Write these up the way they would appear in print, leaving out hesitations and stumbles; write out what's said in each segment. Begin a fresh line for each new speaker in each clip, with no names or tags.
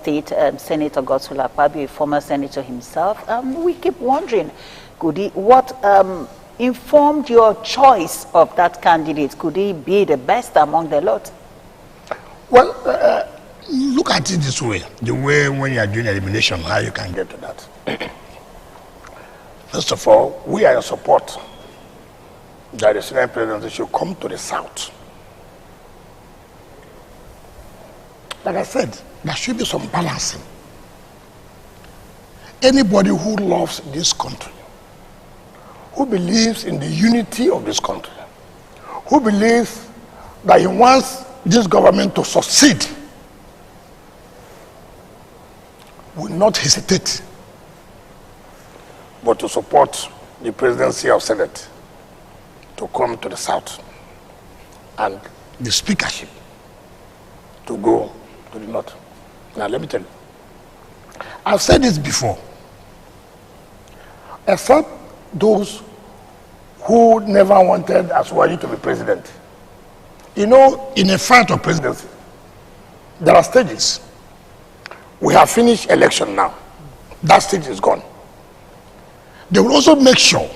State, Senator Godswill Akpabio, a former senator himself. We keep wondering, what informed your choice of that candidate? Could he be the best among the lot?
Well, look at it this way. The way when you are doing elimination, how you can get to that. First of all, we are in support that the Senate President should come to the South. Like I said, there should be some balancing. Anybody who loves this country, who believes in the unity of this country, who believes that he wants this government to succeed, will not hesitate but to support the presidency of Senate to come to the South and the speakership to go to the North. Now let me tell you, I've said this before, except those who never wanted Aswali to be president. You know, in a fight of presidency, there are stages. We have finished election now. That stage is gone. They will also make sure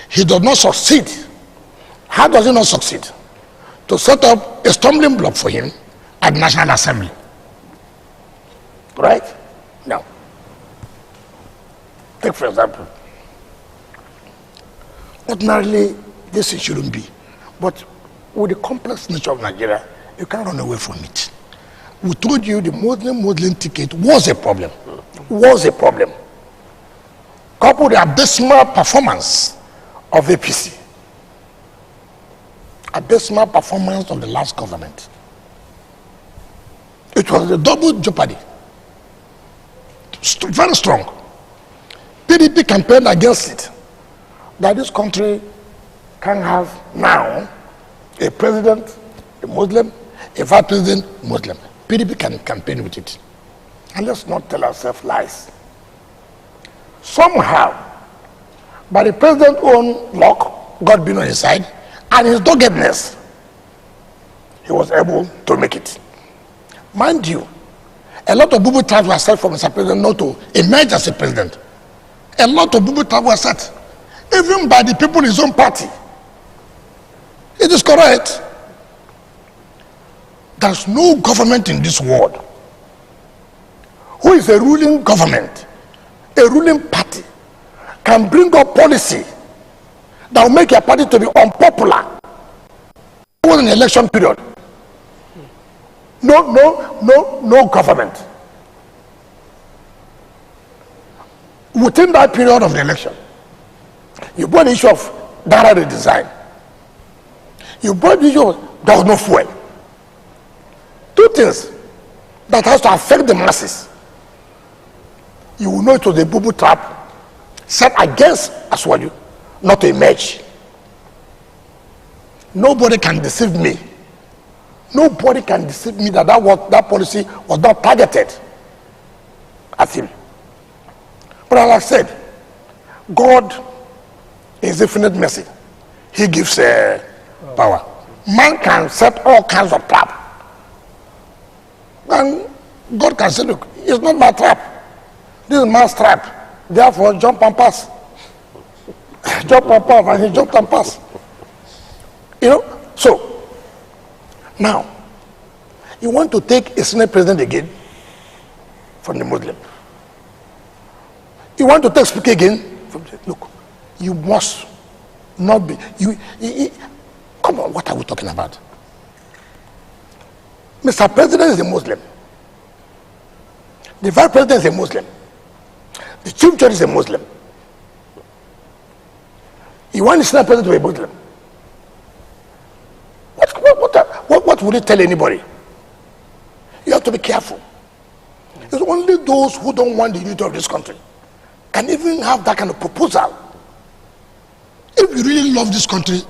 he does not succeed. How does he not succeed? To set up a stumbling block for him at National Assembly. Right? Now, take for example, ordinarily this shouldn't be, but with the complex nature of Nigeria, you can't run away from it. We told you the Muslim ticket was a problem. Was a problem. Coupled with the abysmal performance of APC. Abysmal performance of the last government. It was a double jeopardy. Very strong. PDP campaigned against it. That this country can have now a president, a Muslim, a vice president, Muslim. PDP can campaign with it. And let's not tell ourselves lies. Somehow, by the president's own luck, God being on his side, and his doggedness, he was able to make it. Mind you, a lot of boo-boo traps were set for Mr. President not to emerge as a president. A lot of boo-boo traps were set, even by the people in his own party. It is correct. There's no government in this world who is a ruling government, a ruling party, can bring up policy that will make your party to be unpopular in an election period. No government. Within that period of the election, you brought the issue of data redesign. You brought the issue of there was no fuel. Two things that has to affect the masses. You will know it was a boo-boo trap set against Aswaju not to emerge. Nobody can deceive me. Nobody can deceive me that that policy was not targeted at him. But as I said, God is infinite mercy. He gives power. Man can set all kinds of traps. And God can say, look, it's not my trap. This is man's trap. Therefore, jump and pass. Jump and pass, and he jumped and passed. You know? So, now, you want to take a Senate president again from the Muslim. You want to take Speaker again from the, look, you must not be, come on, what are we talking about? Mr. President is a Muslim. The Vice President is a Muslim. The Chief Judge is a Muslim. You want the Senate President to be a Muslim? What would you tell anybody? You have to be careful. It's only those who don't want the unity of this country can even have that kind of proposal. If you really love this country,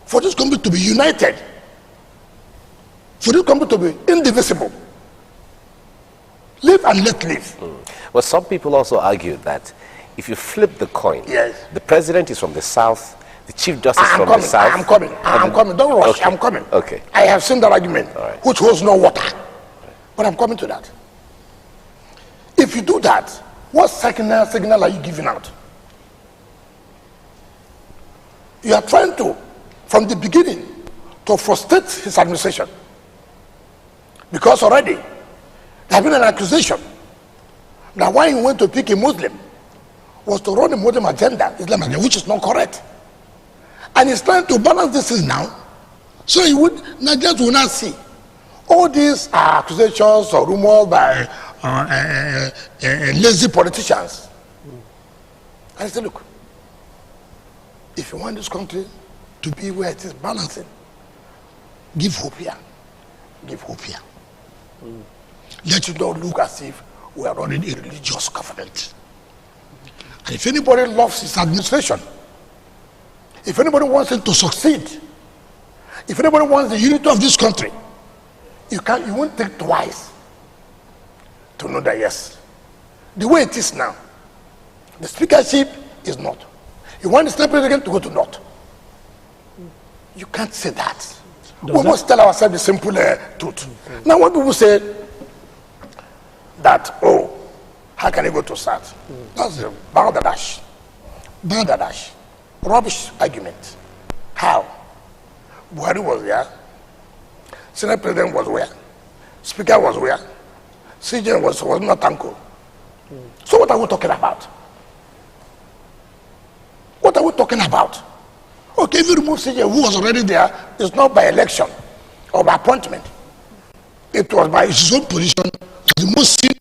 for this country to be united, for this country to be indivisible, live and let live.
Well, some people also argue that if you flip the coin,
yes,
the president is from the south, the chief justice from the south.
I'm coming. Don't rush. Okay. I'm coming.
Okay.
I have seen that argument, which holds no water. But I'm coming to that. If you do that, what signal are you giving out? You are trying to, from the beginning, to frustrate his administration. Because already, there has been an accusation that why he went to pick a Muslim was to run a Muslim agenda, Islam agenda, which is not correct. And he's trying to balance this thing now, so he would, Nigerians will not see all these accusations or rumors by lazy politicians. And he said, look, if you want this country to be where it is balancing, give hope here. Give hope here. Let it not look as if we are running a religious government. And if anybody loves his administration, if anybody wants him to succeed, if anybody wants the unity of this country, you won't think twice to know that yes, the way it is now, the speakership is not. You want the state president to go to north. You can't say that. We must tell ourselves the simple truth. Now, when people say that, oh, how can he go to south? That's a Bangladesh. Rubbish argument. How? Buhari was there. Senate President was where? Speaker was where? CJ was not Tanko. So what are we talking about? What are we talking about? Okay, if you remove CJ, who was already there, it's not by election or by appointment. It was by his own position as the most senior.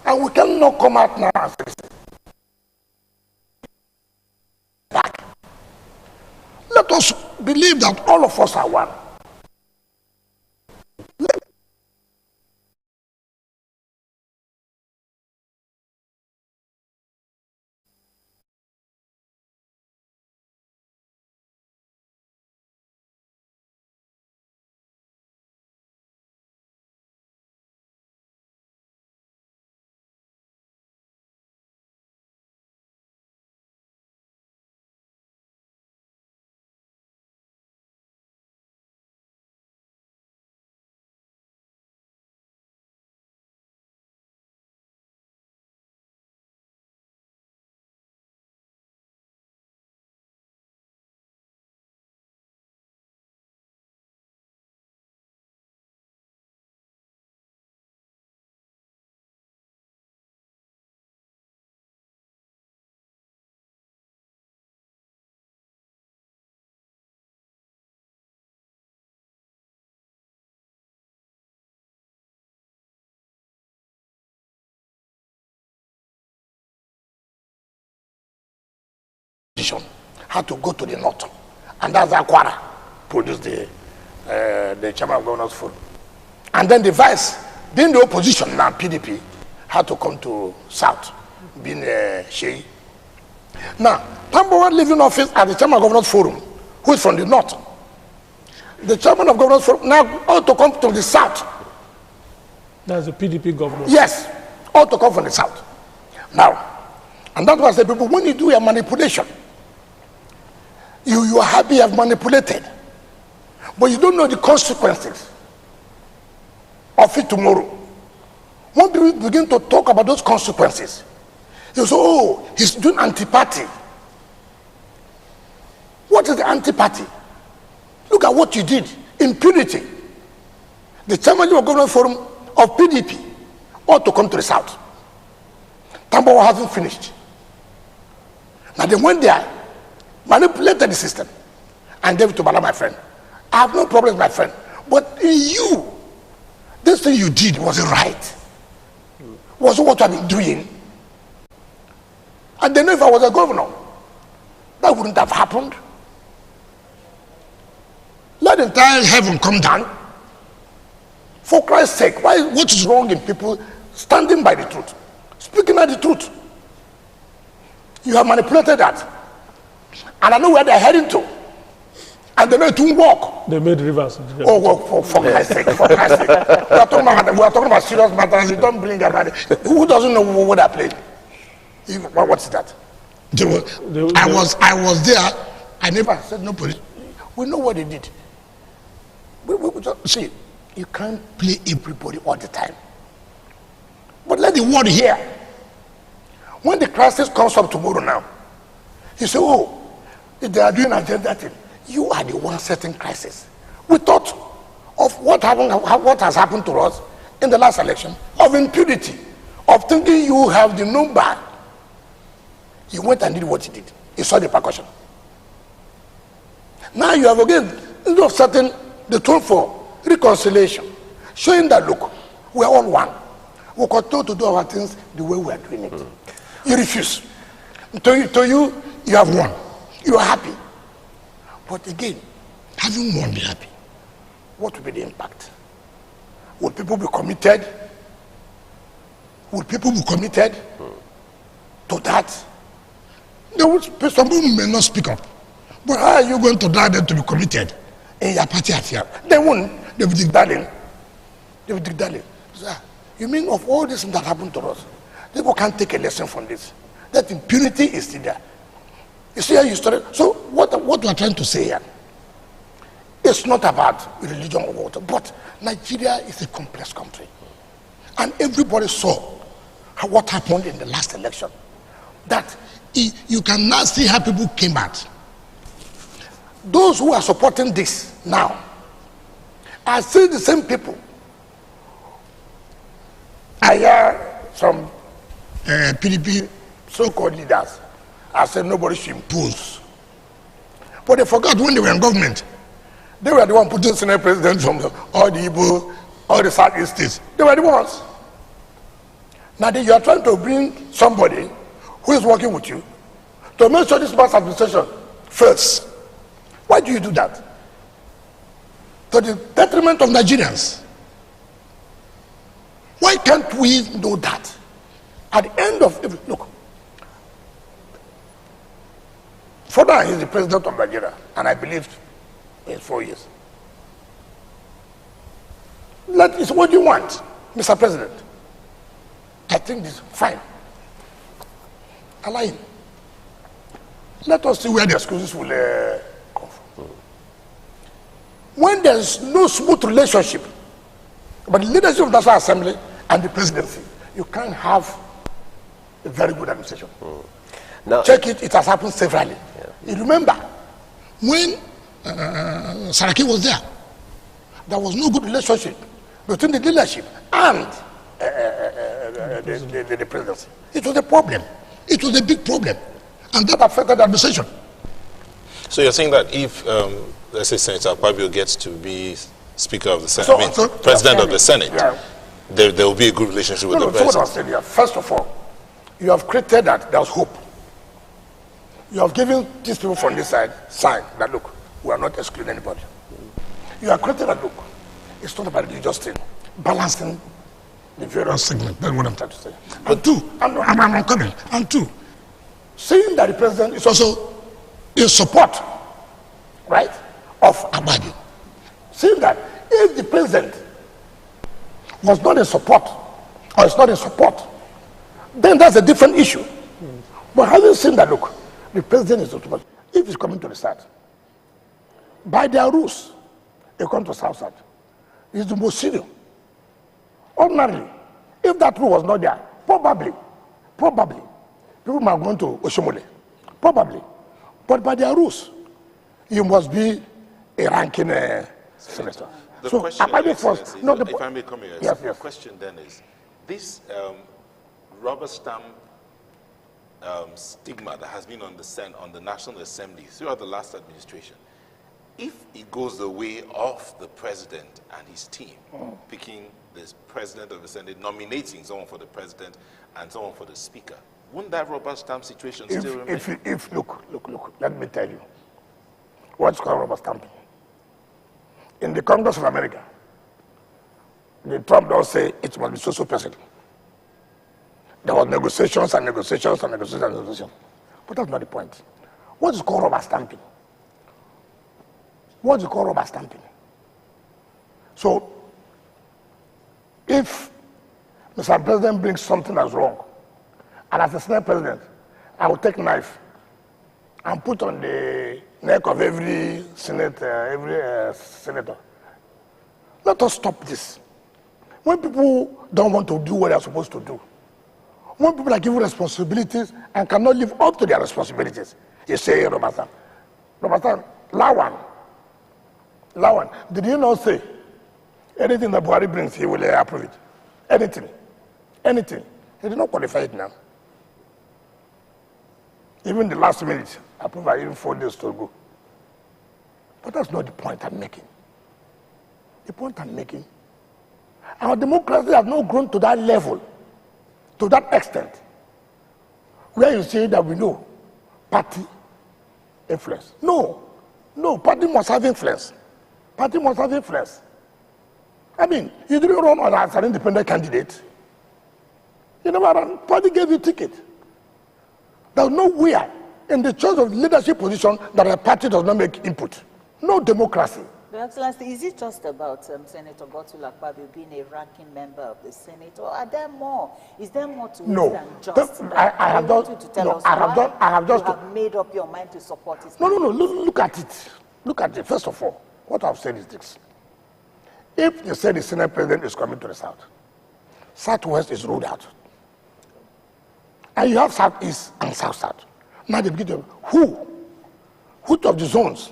And we cannot come out now and say, back. Let us believe that all of us are one. Had to go to the north, and that's Akwara produced the chairman of governors forum. And then the vice, being the opposition now, PDP, had to come to south, being Sheyi. Now, Tambawa leaving office at the chairman of governors forum, who is from the north. The chairman of governors forum now ought to come to the south.
That's the PDP governor.
Yes, ought to come from the south. Now, and that's why I say, people, when you do a manipulation, you are happy you have manipulated, but you don't know the consequences of it tomorrow. When people begin to talk about those consequences, you say, oh, he's doing anti-party. What is the anti-party? Look at what you did. Impunity. The chairman of government forum of PDP ought to come to the south. Tambawa hasn't finished. Now they went there, manipulated the system, and gave it to Bala, my friend. I have no problem with my friend. But in you, this thing you did, was it right? Was it what I've been doing? And then if I was a governor, that wouldn't have happened. Let the entire heaven come down. For Christ's sake, what is wrong in people standing by the truth? Speaking of the truth. You have manipulated that. And I know where they're heading to. And they know it won't walk.
They made rivers.
Oh, well, for Christ's sake, for Christ's sake. We are talking about serious matters. You don't bring about it. Who doesn't know what they're playing? What's that? I was there. I never said no police. We know what they did. We just, see, you can't play everybody all the time. But let the world hear. When the crisis comes up tomorrow now, you say, oh, if they are doing agenda thing, you are the one setting crisis. We thought of what has happened to us in the last election, of impunity, of thinking you have the number. You went and did what you did. You saw the percussion. Now you have again, instead of setting the tone for reconciliation, showing that, look, we are all one. We continue to do our things the way we are doing it. You refuse. To you, you have won. You are happy. But again, having won, be happy. What will be the impact? Will people be committed? Will people be committed to that? Some people may not speak up. But how are you going to drive them to be committed in your party affair? They won't. They will dig darling. They will dig darling. You mean of all this that happened to us, people can't take a lesson from this? That impunity is still there. You see how you started? So what we are trying to say here, it's not about religion or water, but Nigeria is a complex country. And everybody saw what happened in the last election. That you can now see how people came out. Those who are supporting this now are still the same people. I hear some PDP so-called leaders I said nobody should impose. But they forgot when they were in government. They were the one putting Senate president from all the Igbo, all the Southeast states. They were the ones. Now you are trying to bring somebody who is working with you to make sure this mass administration fails. Why do you do that? To the detriment of Nigerians. Why can't we know that? At the end of every look, Father is the president of Nigeria, and I believe in 4 years. It's what you want, Mr. President. I think this is fine. Allow him. Let us see where the excuses will come from. When there's no smooth relationship but the leadership of the National Assembly and the presidency, you can't have a very good administration. Now, check it, it has happened severally. Yeah. You remember when Saraki was there was no good relationship between the leadership and the presidency. It was a problem. It was a big problem. And that affected the administration.
So you're saying that if, let's say, Senator Akpabio gets to be Speaker of the Senate, President of the Senate, yeah, there will be a good relationship with the President?
So what I said here, first of all, you have created that there's hope. You have given these people from this side sign that, look, we are not excluding anybody. You have created that, look, it's not about religious thing, balancing the various segments. That's what I'm trying to say. And two, I'm coming. And two, saying that the president is also in support, right, of Abadi. Saying that if the president was not in support, or is not in support, then that's a different issue. But having seen that, look, the president is support. If he's coming to the south, by their rules, they come to south side. It's the most senior. Ordinarily, if that rule was not there, probably, people might go to Oshomole. Probably. But by their rules, you must be a ranking senator.
The
So,
question,
first,
if I may come here,
yes,
the question then is, this rubber stamp stigma that has been on the National Assembly throughout the last administration, if it goes the way of the president and his team, picking the president of the Senate, nominating someone for the president and someone for the speaker, wouldn't that rubber stamp situation still remain?
Look, let me tell you what's called rubber stamping. In the Congress of America, the Trump does say it must be so person. There was negotiations and negotiations and negotiations and negotiations. But that's not the point. What is called rubber stamping? What is called rubber stamping? So, if Mr. President brings something that's wrong, and as a Senate President, I will take a knife and put on the neck of every senator. Let us stop this. When people don't want to do what they're supposed to do, when people are given responsibilities and cannot live up to their responsibilities, you say, Robert, Lawan, did you not say anything that Buhari brings, he will approve it? Anything. He did not qualify it now. Even the last minute, approval, even 4 days to go. But that's not the point I'm making. The point I'm making, our democracy has not grown to that level, to that extent, where you say that we know party influence. No, party must have influence. Party must have influence. I mean, you didn't run on as an independent candidate. You never ran. Party gave you ticket. There's nowhere in the choice of leadership position that a party does not make input. No democracy.
Your Excellency, is it just about Senator Godswill Akpabio being a ranking member of the Senate, or are there more? Is there more to it than just?
I have
made up your mind to support his.
No. Look at it. Look at it. First of all, what I've said is this: if they say the Senate President is coming to the South, Southwest is ruled out, and you have Southeast and South. Now they begin to who of the zones?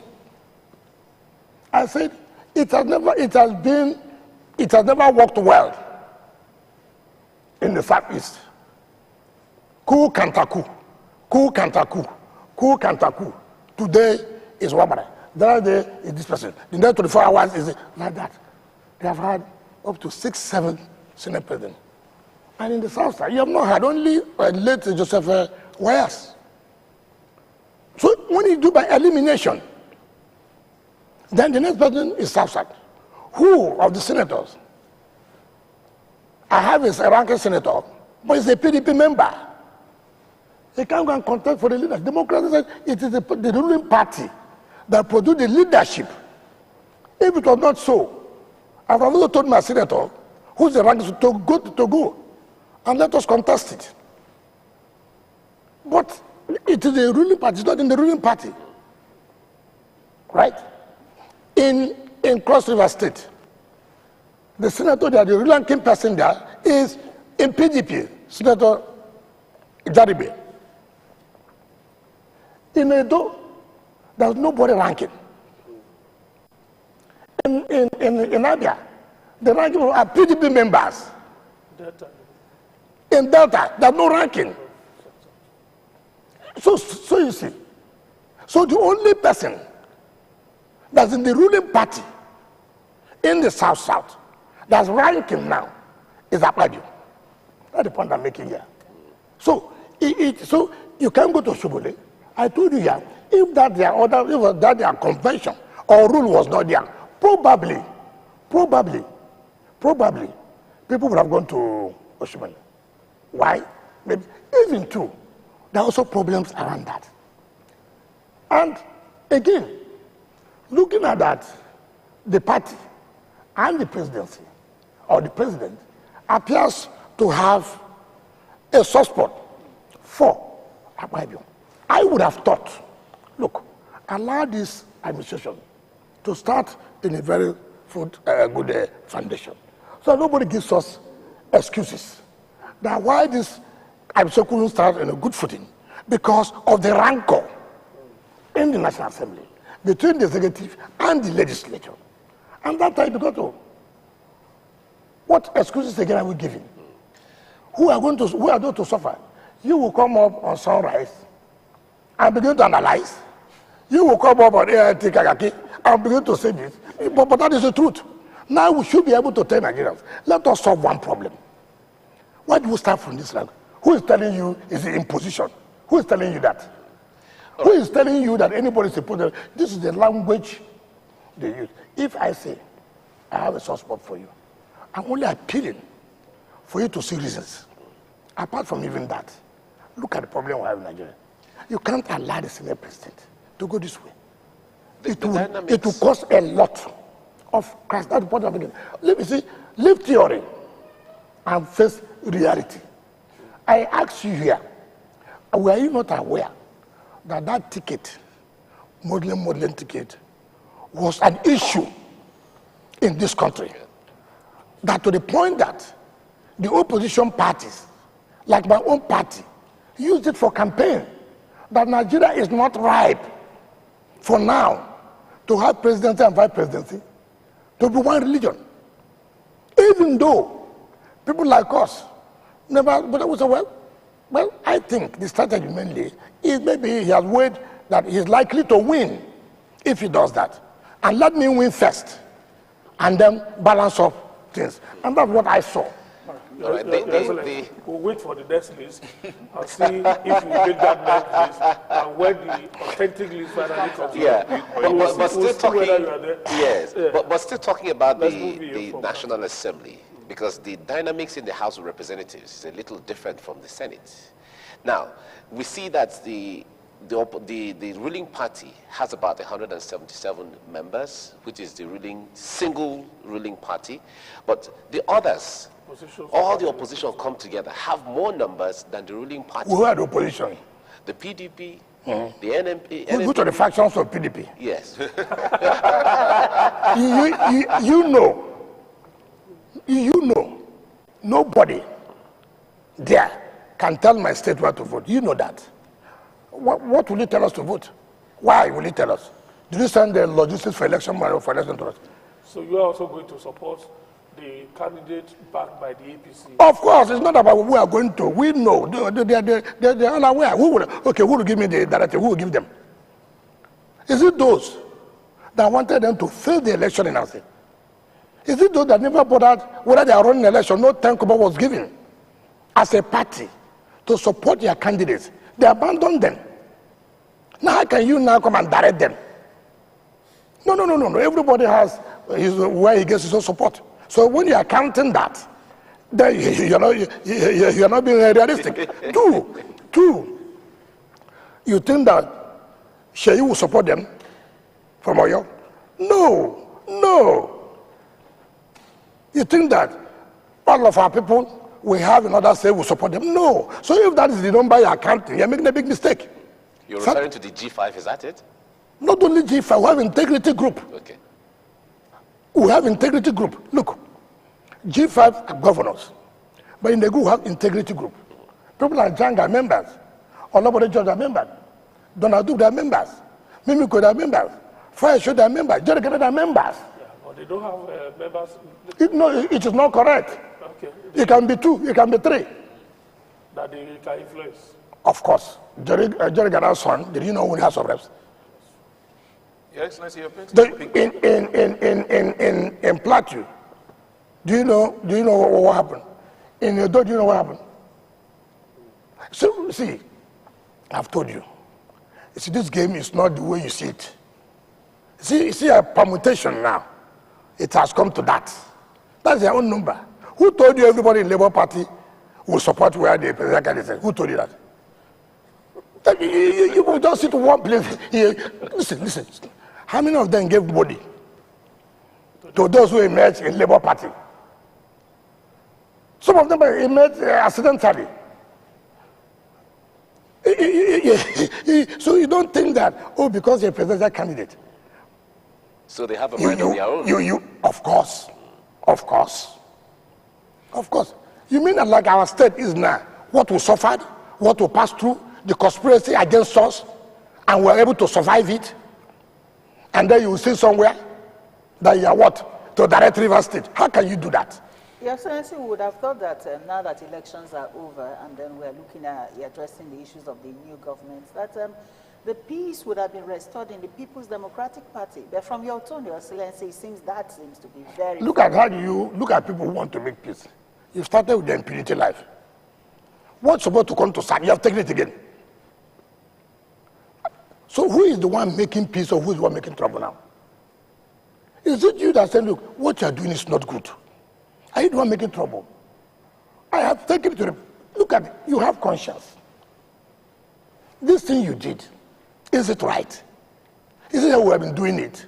I said it has never worked well in the Southeast. Ku Kantaku. Today is Wabara. The other day is this person. The next 24 hours is like that. They have had up to 6-7 Senate presidents. And in the South side, you have not had only late Joseph Wires. So when you do by elimination, then the next president is Southside. Who of the senators? I have a ranking senator, but he's a PDP member. He can't go and contest for the leadership. Democrats said it is the ruling party that produced the leadership. If it was not so, I would have also told my senator, who's the ranking to go, and let us contest it. But it is the ruling party, it's not in the ruling party. Right? In Cross River State, the senator there, the ranking person there, is in PDP, Senator Jaribe. In Edo, there's nobody ranking. In Abia, the ranking are PDP members. In Delta, there's no ranking. So you see. So the only person that's in the ruling party in the South, that's ranking now, is Akpabio. That's the point I'm making here. So, so you can go to Shubole. I told you here, if that their convention or rule was not there, probably, people would have gone to Oshimole. Why? Maybe even true. There are also problems around that. And again, looking at that, the party and the presidency, or the president, appears to have a soft spot for Akpabio. I would have thought, look, allow this administration to start in a very good foundation. So nobody gives us excuses. That why this administration couldn't start in a good footing? Because of the rancor in the National Assembly. between the executive and the legislature. And that time, because of what excuses again are we giving? Who are going to suffer? You will come up on sunrise and begin to analyze. You will come up on AIT Kagaki and begin to say this. But that is the truth. Now we should be able to tell Nigerians, let us solve one problem. Why do we start from this land? Who is telling you is the imposition? Who is telling you that? Who is telling you that anybody is supposed to? This is the language they use. If I say, I have a soft spot for you, I'm only appealing for you to see reasons. Apart from even that, look at the problem we have in Nigeria. You can't allow the senior president to go this way. It will cause a lot of crash. That's the point I'm making. Leave theory and face reality. I ask you here, were you not aware that that ticket, modeling ticket, was an issue in this country? That to the point that the opposition parties, like my own party, used it for campaign, that Nigeria is not ripe for now to have presidency and vice presidency to be one religion. Even though people like us never, but I would say, well, I think the strategy mainly is maybe he has weighed that he's likely to win if he does that. And let me win first and then balance up things. And that's what I saw.
Right. We'll wait for the next list and see if you make that next list and when the authentic list finally comes.
Yeah, but still talking. Yes, yeah. but still talking about the National Assembly, because the dynamics in the House of Representatives is a little different from the Senate. Now, we see that the ruling party has about 177 members, which is the single ruling party, but the others, all the opposition come together, have more numbers than the ruling party.
Who are the opposition?
The PDP, the NMP.
Which are the factions of PDP?
Yes.
you know, nobody there can tell my state where to vote. You know that. What will he tell us to vote? Why will he tell us? Did you send the logistics for election money or for election to us?
So you are also going to support the candidate backed by the APC?
Of course, it's not about we are going to. We know. They're all aware. Who will give me the directive? Who will give them? Is it those that wanted them to fail the election in our state? Is it those that never bothered whether they are running an election? No 10 kobo was given as a party to support their candidates. They abandoned them. Now how can you now come and direct them? No. Everybody has where he gets his own support. So when you are counting that, then you're not being realistic. Two, you think that Sheyi will support them from Oyo? No. You think that all of our people we have another say will support them? No. So if that is the number you are counting, you're making a big mistake.
You're referring to the G5, is that it?
Not only G5, we have integrity group.
Okay.
We have integrity group. Look, G5 are governors, but in the group we have integrity group. People like Jang are members, Olabode George are members, Donald Duke are members, Mimiko are members, Fire Show are members, Jerry Kennedy are members.
Yeah, but they don't have members.
It is not correct.
Okay.
It can be 2, it can be 3.
That they can influence.
Of course. Jerry Gada's son, did you know who the House of Reps?
Your Excellency, you're painting
in Plateau, do you know what happened? In Edo, do you know what happened? So, see, I've told you. See, this game is not the way you see it. See a permutation now. It has come to that. That's their own number. Who told you everybody in Labour Party will support where the president candidate? Who told you that? You will just sit in one place. Listen. How many of them gave body to those who emerged in Labour Party? Some of them emerged accidentally. So you don't think that, because you're a presidential candidate.
So they have a mind of their own?
Of course. You mean that like our state is now, what we suffered, what we passed through, the conspiracy against us, and we're able to survive it? and then you see somewhere that you are what? To direct Rivers State. How can you do that?
Your Excellency, we would have thought that now that elections are over and then we're looking at addressing the issues of the new government, that the peace would have been restored in the People's Democratic Party. But from your tone, Your Excellency, it seems that seems to be very...
Look at how you look at people who want to make peace. You started with the impunity life. What's supposed to come to start? You have taken it again. So who is the one making peace or who is the one making trouble now? Is it you that said, look, what you are doing is not good? Are you the one making trouble? I have taken it to the... Look at it. You have conscience. This thing you did, is it right? Is it how we have been doing it?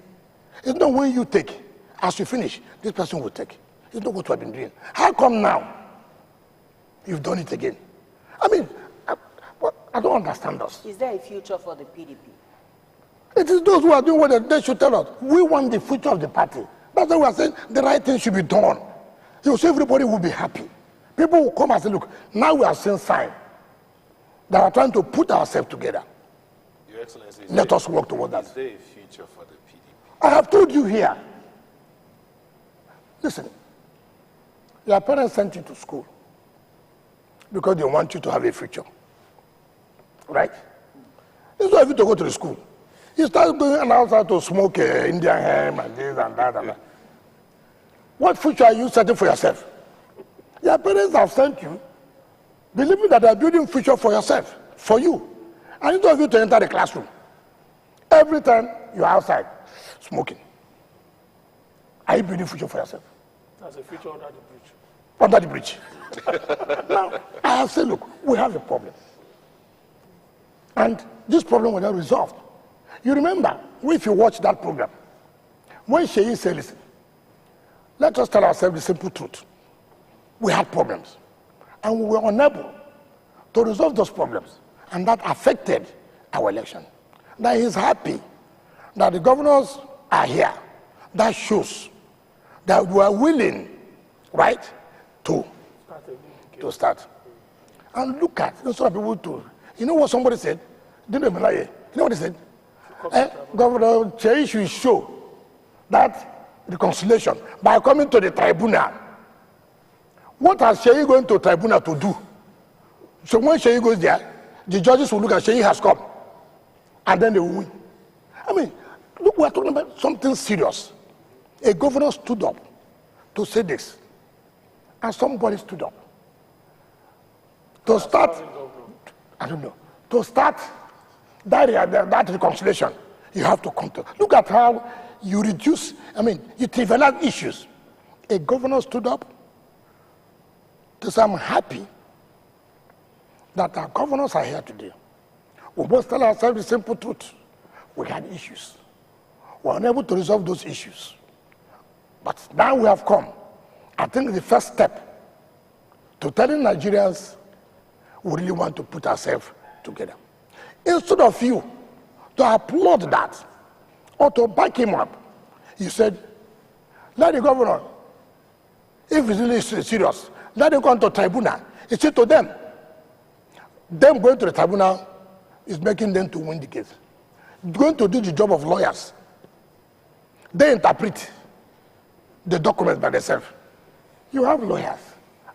It's not when you take, as you finish, this person will take. It's not what we have been doing. How come now you've done it again? I mean, I don't understand us.
Is there a future for the PDP?
It is those who are doing what they should tell us. We want the future of the party. That's why we are saying the right thing should be done. You see, everybody will be happy. People will come and say, look, now we are seeing signs that are trying to put ourselves together.
Your Excellency,
let us work towards that.
Is there a future for the PDP?
I have told you here. Listen, your parents sent you to school because they want you to have a future. Right? It's not even to go to the school. You start going outside to smoke Indian hemp and this and that and that. What future are you setting for yourself? Your parents have sent you believing that they are building future for yourself, for you. And it's not you to enter the classroom. Every time you're outside smoking. Are you building future for yourself?
That's a future under the bridge.
Under the bridge. Now, I have said, look, we have a problem. And this problem was not resolved. You remember, if you watch that program, when Sheyi said, listen, let us tell ourselves the simple truth. We had problems, and we were unable to resolve those problems, and that affected our election. Now he's happy that the governors are here. That shows that we are willing, right, to start. And look at, those are people too. You know what somebody said? Didn't even lie. You know what he said? Governor Sheyi should show that reconciliation by coming to the tribunal. What has Sheyi going to tribunal to do? So when Sheyi goes there, the judges will look at Sheyi has come, and then they will win. I mean, look, we're talking about something serious. A governor stood up to say this, and somebody stood up to start, I don't know, to start that reconciliation. You have to come to, look at how you reduce, I mean, you trivialize issues. A governor stood up to say, I'm happy that our governors are here today. We must tell ourselves the simple truth. We had issues. We were unable to resolve those issues. But now we have come. I think the first step to telling Nigerians we really want to put ourselves together. Instead of you to applaud that or to back him up, you said, let the governor, if it's really serious, let them go to tribunal. It's it to them. Them going to the tribunal is making them to win the case. Going to do the job of lawyers. They interpret the documents by themselves. You have lawyers.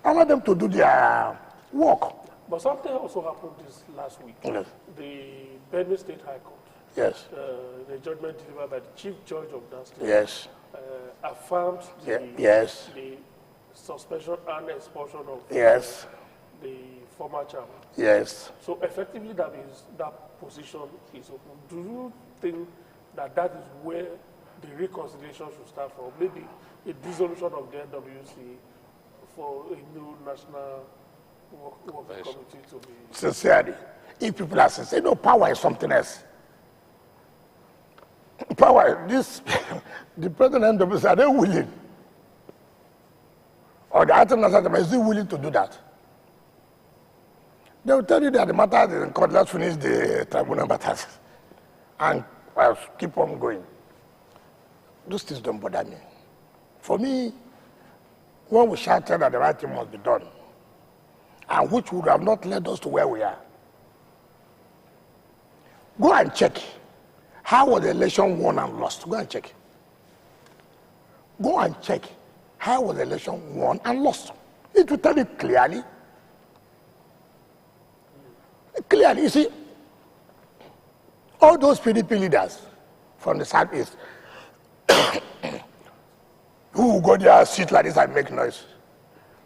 Allow them to do their work.
But something also happened this last week.
Yes.
The Benue State High Court,
Yes.
the judgment delivered by the Chief Judge of that state,
Yes.
affirmed
Yes.
the suspension and expulsion of
Yes.
the former chairman.
Yes.
So effectively, that means that position is open. Do you think that that is where the reconciliation should start from? Maybe a dissolution of the NWC for a new national work committee to be...
Sincerely, if people are sincere, no, power is something else. Power, this, the president of the NWC, are they willing? Or the item is he willing to do that? They will tell you that the matter is in court, let's finish the tribunal matters. And I'll keep on going. Those things don't bother me. For me, when we shouted that the right thing must be done, and which would have not led us to where we are, go and check how was the election won and lost? Go and check. Go and check how was the election won and lost. It will tell you clearly. Clearly, you see, all those PDP leaders from the southeast who got their seat like this and make noise,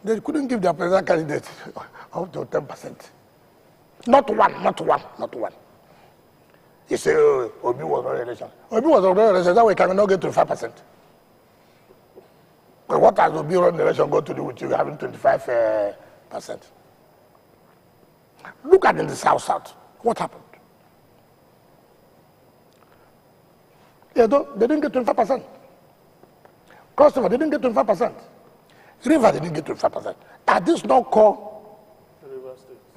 they couldn't give their president candidate up to 10%. Not one. He said, oh, Obi was on election. Obi was on election, that way cannot get to 5%. But what has Obi on election got to do with you having 25%? Look at in the South. What happened? They didn't get 25%. Cross River, they didn't get 25%. River, they didn't get 25%. Are these not called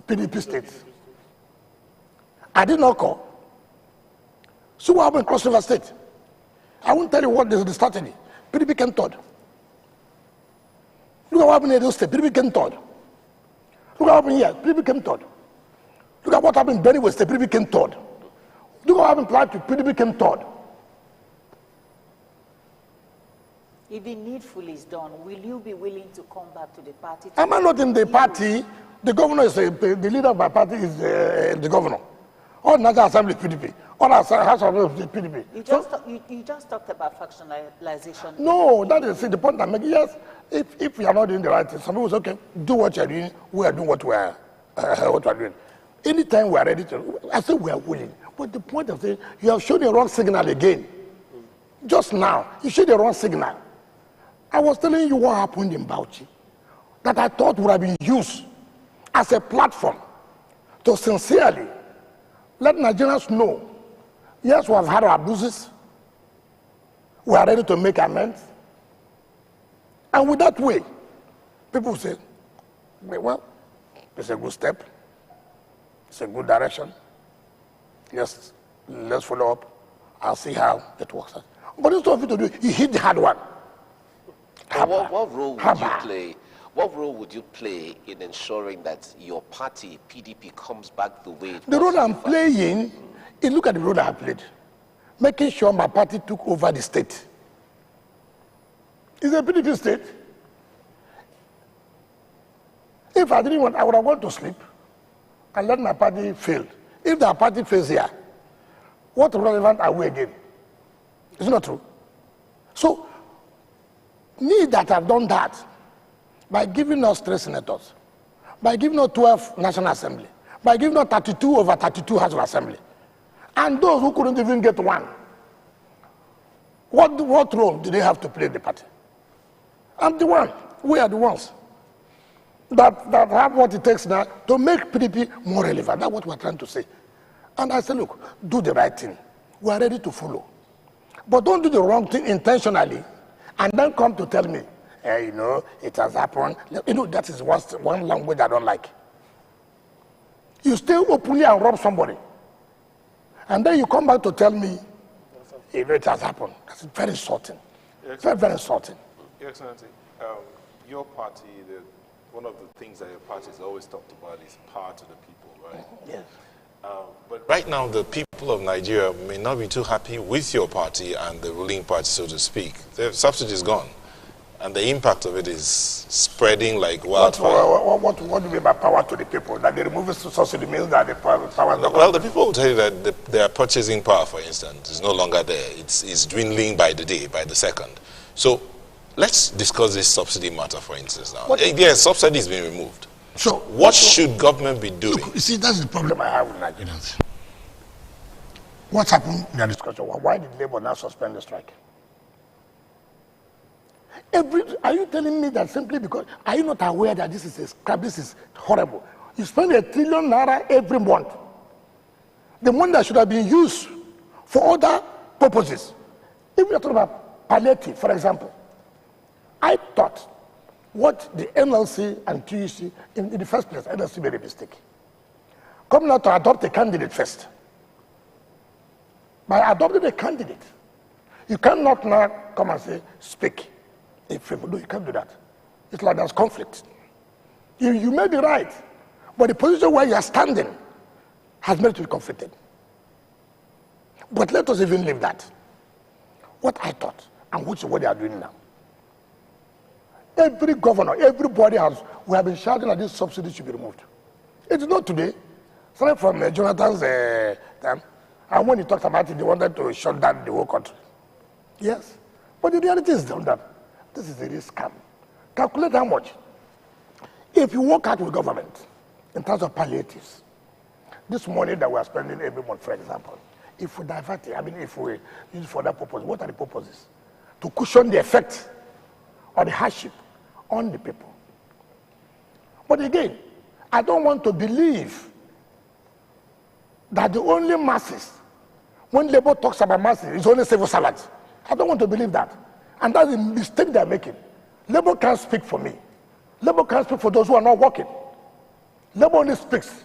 PDP states? Are these not called? So what happened in Cross River State? I won't tell you what is the strategy. PDP came third. Look at what happened in Edo State. PDP came third. Look at what happened here. PDP came third. Look at what happened in Benue State. PDP came third. Look at what happened in Plateau. PDP came third.
If the needful is done, will you be willing to come back to the party?
Am I not in the party? The governor is the leader of my party is the governor. All National Assembly PDP. All House of PDP.
You just talked about factionalization.
No, that is the point I'm making. Yes, if we are not doing the right thing, some people say, okay, do what you're doing. We are doing what we're doing. Anytime we are ready to, I say we are willing. But the point of saying, you have shown the wrong signal again. Just now, you showed the wrong signal. I was telling you what happened in Bauchi, that I thought would have been used as a platform to sincerely let Nigerians know, yes, we have had our abuses, we are ready to make amends. And with that way, people say, well, it's a good step, it's a good direction. Yes, let's follow up. I'll see how it works out. But instead of you to do, you hit the hard one.
What role would you play? What role would you play in ensuring that your party, PDP, comes back the way it was?
The role I'm playing, look at the role I played. Making sure my party took over the state. It's a PDP state. If I didn't want, I would have gone to sleep and let my party fail. If the party fails here, what relevant are we again? It's not true. So, me that have done that, by giving us 3 senators, by giving us 12 National Assembly, by giving us 32 over 32 House of Assembly, and those who couldn't even get one, what role do they have to play in the party? I'm the one. We are the ones that have what it takes now to make PDP more relevant. That's what we're trying to say. And I said, look, do the right thing. We are ready to follow. But don't do the wrong thing intentionally and then come to tell me, hey, it has happened. That is one language I don't like. You stay openly and rob somebody. And then you come back to tell me, it has happened. That's very insulting. Very, very insulting.
Your Excellency, your party, one of the things that your party has always talked about is power to the people, right?
Yes.
But right now, the people of Nigeria may not be too happy with your party and the ruling party, so to speak. The subsidy is gone, and the impact of it is spreading like wildfire.
What do you mean by power to the people? That they remove subsidy means that the power is not.
Well, the people will tell you that their purchasing power, for instance, is no longer there. It's dwindling by the day, by the second. So let's discuss this subsidy matter, for instance, now. Yes, subsidy is being removed. So what should government be doing?
Look, you see, that's the problem I have with Nigerians. What's happened in the discussion? Why did Labour now suspend the strike? Are you telling me that simply because, are you not aware that this is a scrap, this is horrible? You spend ₦1 trillion every month. The money that should have been used for other purposes. If we are talking about palliative, for example, I thought what the NLC and TVC, in the first place, NLC made a mistake. Coming out to adopt a candidate first. By adopting a candidate, you cannot now come and say, speak. No, you can't do that. It's like there's conflict. You may be right, but the position where you are standing has made it to be conflicted. But let us even leave that. What I thought, and which is what they are doing now. Every governor, everybody we have been shouting that this subsidy should be removed. It's not today. Starting from Jonathan's time, and when he talked about it, they wanted to shut down the whole country. Yes, but the reality is that this is a real scam. Calculate how much. If you work out with government in terms of palliatives, this money that we are spending every month, for example, if we divert it, if we use it for that purpose, what are the purposes? To cushion the effect or the hardship on the people. But again, I don't want to believe that the only masses, when Labour talks about masses, is only civil servants. I don't want to believe that. And that's the mistake they're making. Labour can't speak for me. Labour can't speak for those who are not working. Labour only speaks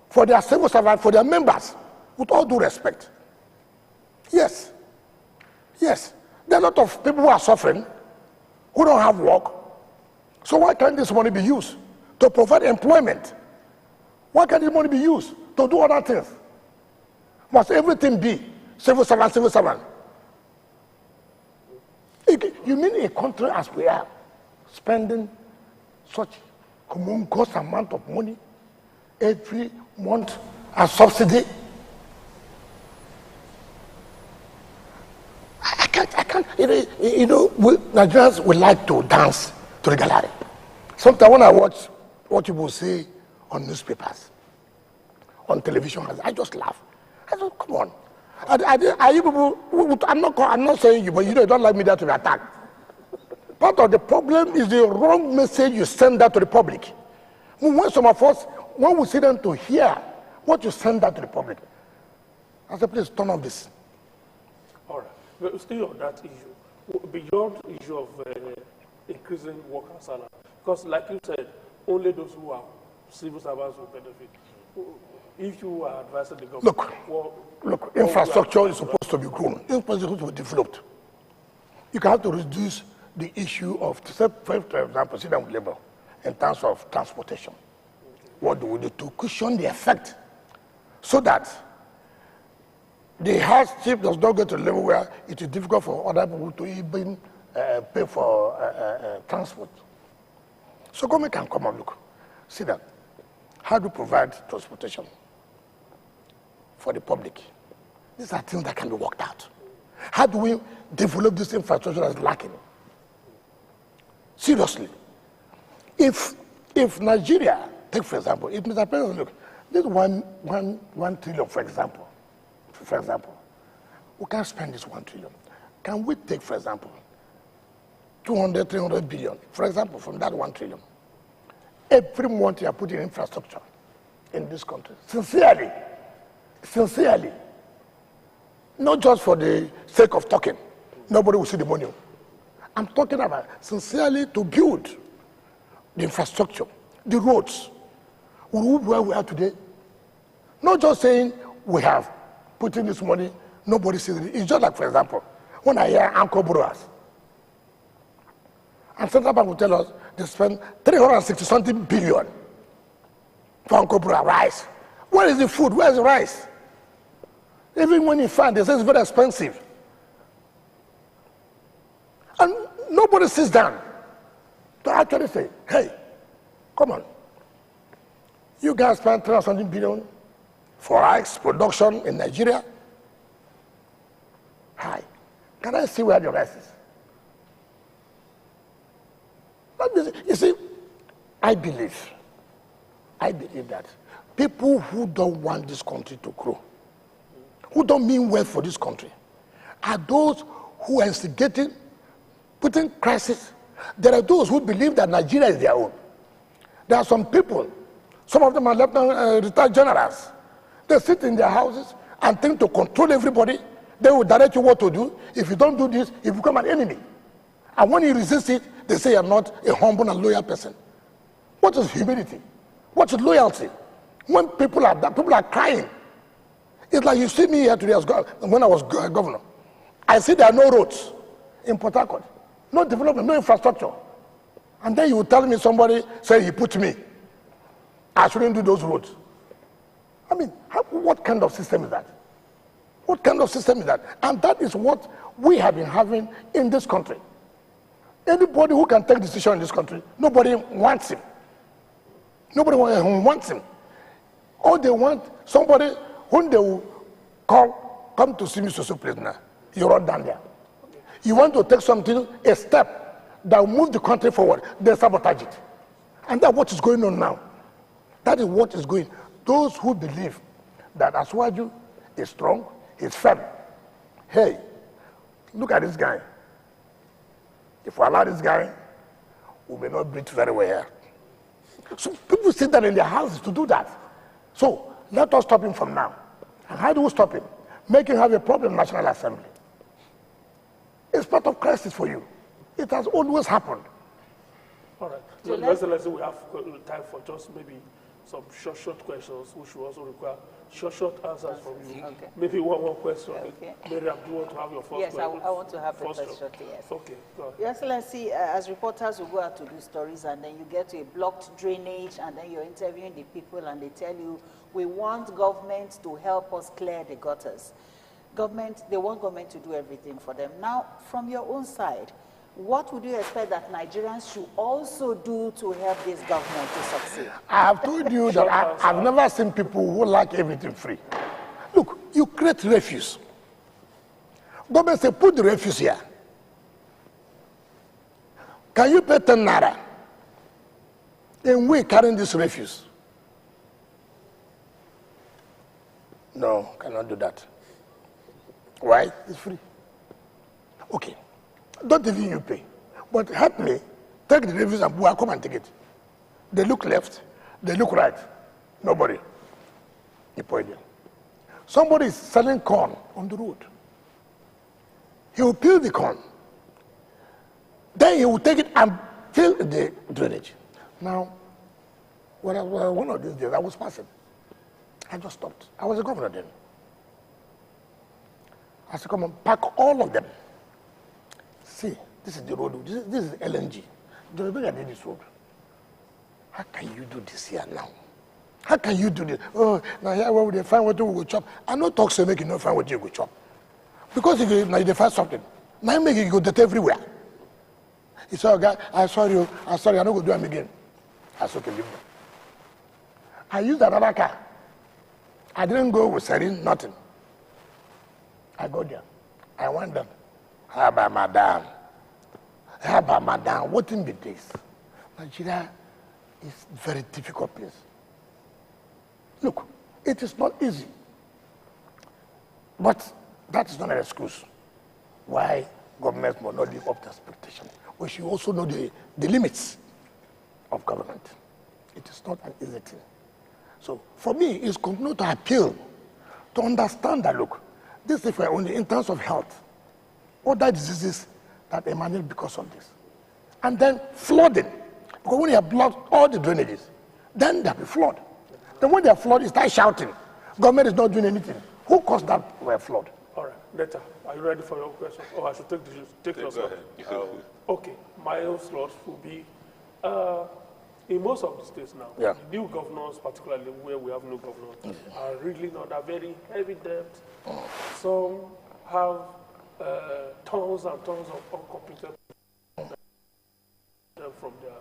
for their civil servants, for their members, with all due respect. Yes. Yes. There are a lot of people who are suffering, who don't have work. So why can't this money be used to provide employment? Why can't this money be used to do other things? Must everything be civil servant, civil servant? You mean a country as we are spending such humongous amount of money every month as subsidy? I can't. Nigerians would like to dance to the gallery. Sometimes when I watch what people say on newspapers, on television, I just laugh. I said, come on. Are you people, I'm not saying you, but you don't like media to be attacked. Part of the problem is the wrong message you send out to the public. When some of us, when we sit down to hear what you send out to the public, I said, please turn off this.
All right. But still on that issue, beyond the issue of increasing worker salary, because like you said, only those who are civil servants will benefit. If you are advising the government...
Look, infrastructure is supposed to be grown. Infrastructure is supposed to be developed. You have to reduce the issue of, for example, sit down with Labour in terms of transportation. What do we do to cushion the effect so that the hardship does not get to a level where it is difficult for other people to even pay for transport. So government can come and look. See that. How do we provide transportation for the public? These are things that can be worked out. How do we develop this infrastructure that's lacking? Seriously. If Nigeria, take for example, if Mr. President, look, this 1 trillion, for example, we can't spend this 1 trillion. Can we take, for example, 200, 300 billion, for example, from that 1 trillion? Every month you are putting infrastructure in this country. Sincerely. Not just for the sake of talking. Nobody will see the money. I'm talking about sincerely to build the infrastructure, the roads. Where we are today. Not just saying we have put in this money, nobody sees it. It's just like, for example, when I hear anchor brewers, and Central Bank will tell us they spend 360-something billion for anchor brewer rice. Where is the food? Where is the rice? Even when you find, they say it's very expensive. And nobody sits down to actually say, hey, come on. You guys spend 300 billion for rice production in Nigeria. Hi. Can I see where the rice is? You see, I believe that people who don't want this country to grow, who don't mean well for this country, are those who are instigating, putting crisis. There are those who believe that Nigeria is their own. There are some people, some of them are retired generals. They sit in their houses and think to control everybody. They will direct you what to do. If you don't do this, you become an enemy. And when you resist it, they say you're not a humble and loyal person. What is humility? What is loyalty? When people are crying. It's like you see me here today when I was governor. I see there are no roads in Port Harcourt, no development, no infrastructure. And then you will tell me somebody say he put me. I shouldn't do those roads. I mean, what kind of system is that? What kind of system is that? And that is what we have been having in this country. Anybody who can take decision in this country, nobody wants him. Nobody wants him. All they want, somebody whom they will call, come to see me so prisoner. You run down there. You want to take something, a step that will move the country forward, they sabotage it. And that's what is going on now. That is what is going. Those who believe that Asuwaju is strong, is firm. Hey, look at this guy. If we allow this guy, we may not breathe very well here. So people sit down in their houses to do that. So let us stop him from now. And how do we stop him? Make him have a problem in National Assembly. It's part of crisis for you. It has always happened.
All right. So let's say we have time for just maybe some short questions, which will also require short answers from you. Okay. Maybe one question. Okay. Miriam, do you want to have your first question?
Yes, I want to have the first shot, yes.
Okay, go ahead.
Your Excellency, as reporters will go out to do stories and then you get to a blocked drainage and then you're interviewing the people and they tell you, we want government to help us clear the gutters. They want government to do everything for them. Now, from your own side, what would you expect that Nigerians should also do to help this government to succeed?
I have told you that I've never seen people who like everything free. Look, you create refuse. Government say, put the refuse here. Can you pay 10 naira? And we carrying this refuse? No, cannot do that. Why? It's free. Okay. Don't even you pay. But help me, take the refuse and come and take it. They look left, they look right. Nobody. You point there. Somebody is selling corn on the road. He will peel the corn. Then he will take it and fill the drainage. Now, one of these days I was passing. I just stopped. I was a governor then. I said, come on, pack all of them. See, this is the road. This is LNG. The way I did this road. How can you do this here now? How can you do this? Oh, now here where they find what we go chop. I no talk so make you not find what you go chop. Because if now they find something, now you make it go that everywhere. He said, oh, God, I'm sorry, I'm not going to do them again. I said, okay, leave them. I used another car. I didn't go with Serene, nothing. I go there. I went there. How about madam? How about madam? What in be this? Nigeria is a very difficult place. Look, it is not easy. But that is not an excuse why governments must not live up to expectation. We should also know the limits of government. It is not an easy thing. So for me, it's continue to appeal to understand that, look, this is only in terms of health, other diseases that emanate because of this. And then flooding. Because when you have blocked all the drainages, then there'll be flood. Then when they are flooded, you start shouting. Government is not doing anything. Who caused that flood?
All right, Netta, are you ready for your question? Oh, I should take your slot. Okay, my own slot will be, in most of the states now, the new governors, particularly where we have no governors, are really under very heavy debt. Some have tons and tons of uncompleted from their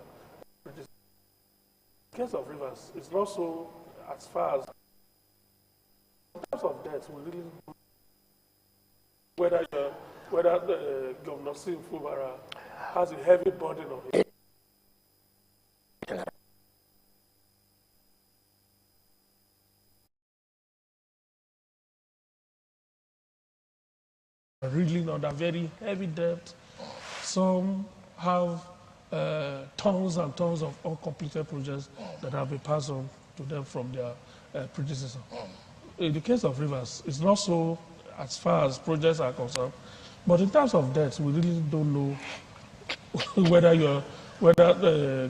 predecessors. In the case of Rivers, it's not so as far as in terms of debt, we really whether Governor Sim Fubara has a heavy burden of it. Reeling under very heavy debt. Some have tons and tons of uncompleted projects that have been passed on to them from their predecessor. In the case of Rivers, it's not so as far as projects are concerned, but in terms of debt, we really don't know whether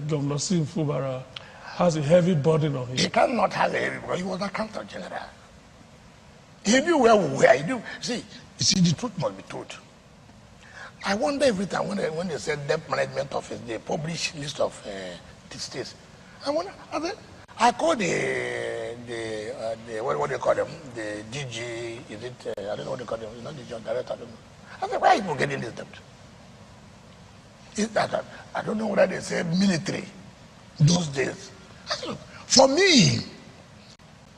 Governor Sim Fubara has a heavy burden on him.
He cannot have a heavy burden. He was accountant general. He knew where we were. He knew. See, the truth must be told. I wonder every time when they said debt management office, they publish list of the states. I wonder. I called the what do you call them? The DG, is it, I don't know what they call them, it's not the John Director, I don't know. I said, why are people getting this debt? Is that, I don't know whether they say military those days. I said, look, for me,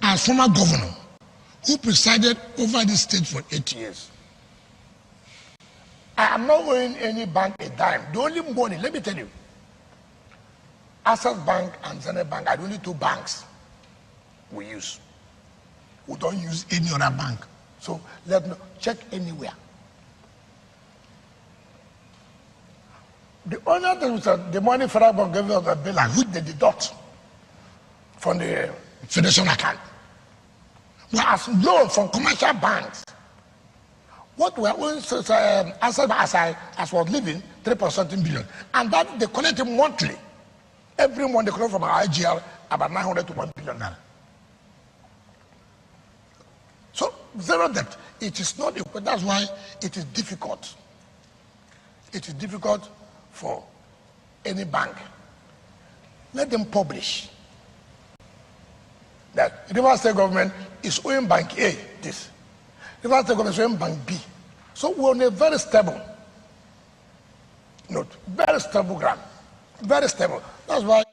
as former governor, who presided over this state for 8 years, I am not owing any bank a dime. The only money, let me tell you, Access Bank and Zenith Bank are the only two banks we use. We don't use any other bank. So let me check anywhere. The only thing was that the money Federal Bank gave us a bill and which they deduct from the federation account. Whereas loan from commercial banks, what we are owing as I was living, 3.something billion. And that they collect it monthly. Every month they collect from our IGL about 900 to 1 billion naira. So zero debt. It is not, that's why it is difficult. It is difficult for any bank. Let them publish that Rivers State government is owing Bank A this. Rivers State government is owing Bank B. So we're on a very stable note, very stable ground, very stable. That's why.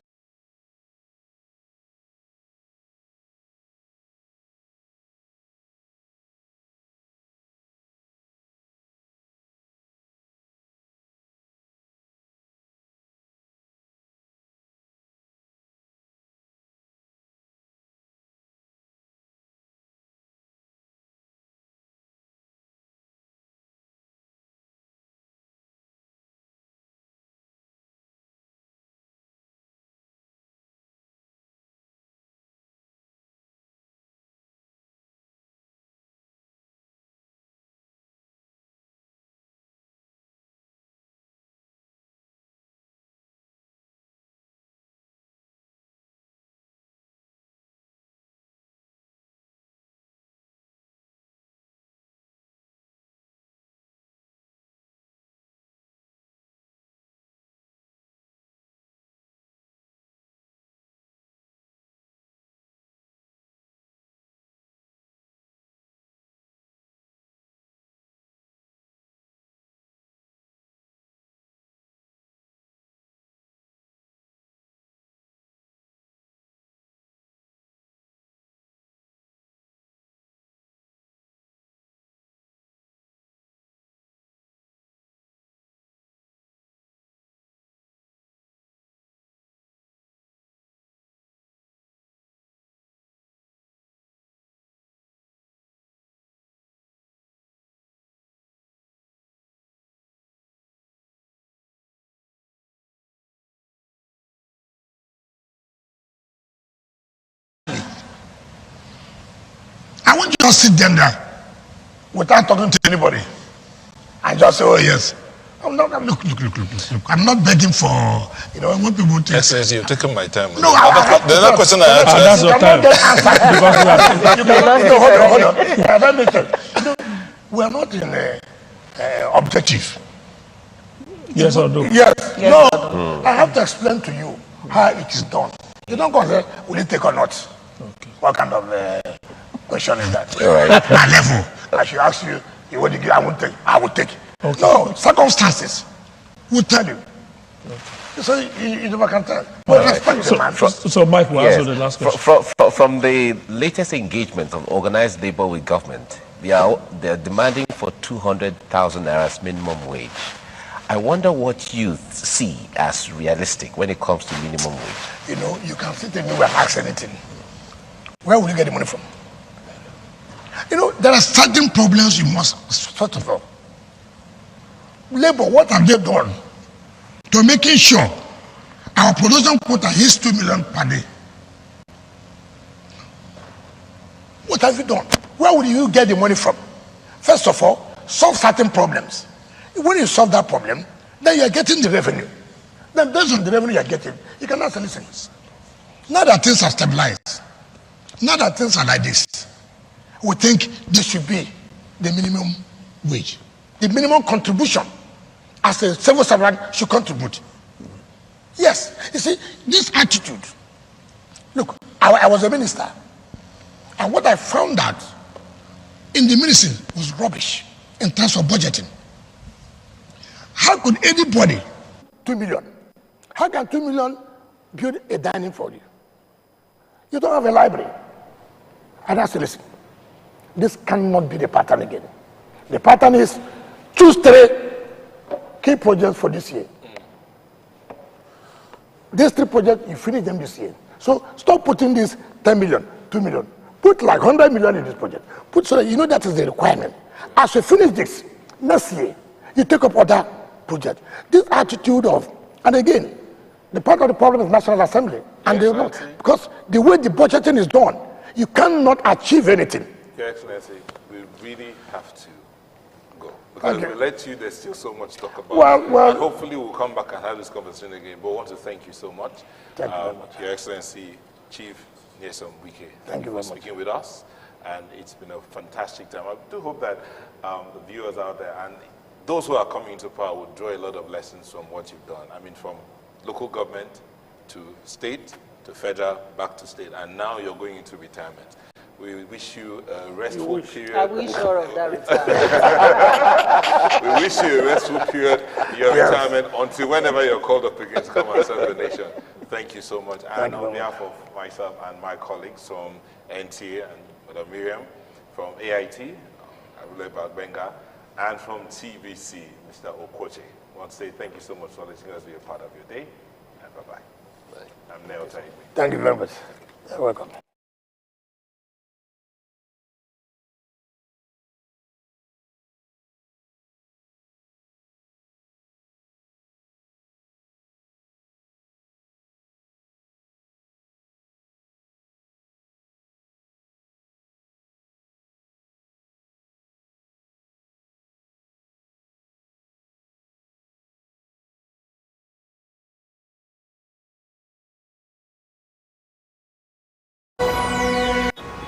I want you to sit down there without talking to anybody and just say, oh yes. I'm not, look. I'm not begging for, when people take.
Yes, you've taken my time.
No,
the other question I asked.
That's your time. Hold on. We are not in objective.
Yes or no?
Yes. No. I have to explain to you how it is done. You don't go say, will it take or not?
Okay.
What kind of question is that?
Right.
At my level, I should ask you, you want to give, I will take. Okay. No, circumstances will tell you. Okay. So you never can tell. But respect the man.
So Mike will answer the last question.
From the latest engagement of organized labor with government, they're demanding for 200,000 naira minimum wage. I wonder what you see as realistic when it comes to minimum wage.
You can sit anywhere and ask anything. Where will you get the money from? There are certain problems you must, first of all. Labor, what have they done to making sure our production quota is 2 million per day? What have you done? Where will you get the money from? First of all, solve certain problems. When you solve that problem, then you are getting the revenue. Then based on the revenue you are getting, you can ask anything. Now that things are stabilized, now that things are like this, we think this should be the minimum wage. The minimum contribution as a civil servant should contribute. Yes, you see, this attitude. Look, I was a minister And what I found out in the ministry was rubbish in terms of budgeting. How could anybody, 2 million, how can 2 million build a dining for you? You don't have a library. And I said, listen, this cannot be the pattern again. The pattern is choose 3 key projects for this year. These 3 projects, you finish them this year. So stop putting this 10 million, 2 million. Put like 100 million in this project. Put so that you know that is the requirement. As you finish this, next year, you take up other projects. This attitude of, and again, the part of the problem is National Assembly. And they know, because the way the budgeting is done, you cannot achieve anything.
Your Excellency, we really have to go. Because we let you, there's still so much to talk about. Well, and hopefully we'll come back and have this conversation again. But I want to thank you so much.
Thank you very much.
Your Excellency, Chief Nyesom Wike,
thank you for
speaking with us. And it's been a fantastic time. I do hope that the viewers out there and those who are coming into power will draw a lot of lessons from what you've done. I mean, from local government to state to federal, back to state, and now you're going into retirement. We wish you a restful period.
I wish all of that retirement.
We wish you a restful period, your retirement, until whenever you're called up again to come and serve the nation. Thank you so much. And on behalf of myself and my colleagues from NTA and Madam Miriam, from AIT, Abule Bagbenga, and from TVC, Mr. Okwoche, I want to say thank you so much for letting us be a part of your day, and bye-bye. I'm Neo Taigwe.
Thank you very much. You're welcome.